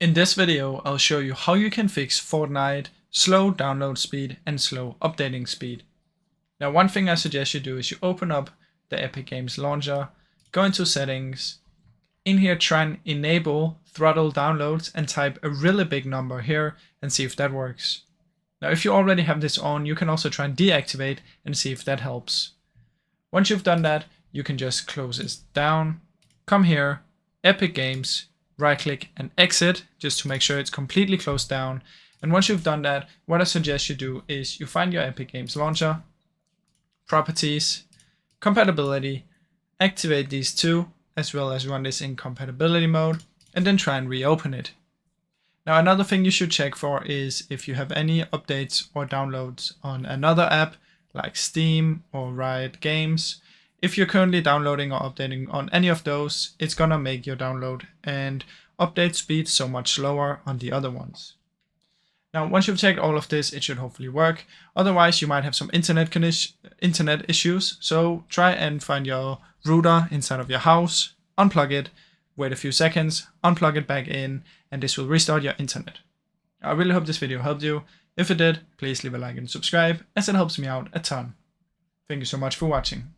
In this video, I'll show you how you can fix Fortnite slow download speed and slow updating speed. Now, one thing I suggest you do is you open up the Epic Games launcher, go into settings. In here, try and enable throttle downloads and type a really big number here and see if that works. Now, if you already have this on, you can also try and deactivate and see if that helps. Once you've done that, you can just close this down, come here, Epic Games, right click and exit just to make sure it's completely closed down. And once you've done that, what I suggest you do is you find your Epic Games launcher, properties, compatibility, activate these two, as well as run this in compatibility mode, and then try and reopen it. Now, another thing you should check for is if you have any updates or downloads on another app like Steam or Riot Games. If you're currently downloading or updating on any of those, it's gonna make your download and update speed so much slower on the other ones. Now, once you've checked all of this, it should hopefully work. Otherwise, you might have some internet issues. So try and find your router inside of your house, unplug it, wait a few seconds, unplug it back in, and this will restart your internet. I really hope this video helped you. If it did, please leave a like and subscribe, as it helps me out a ton. Thank you so much for watching.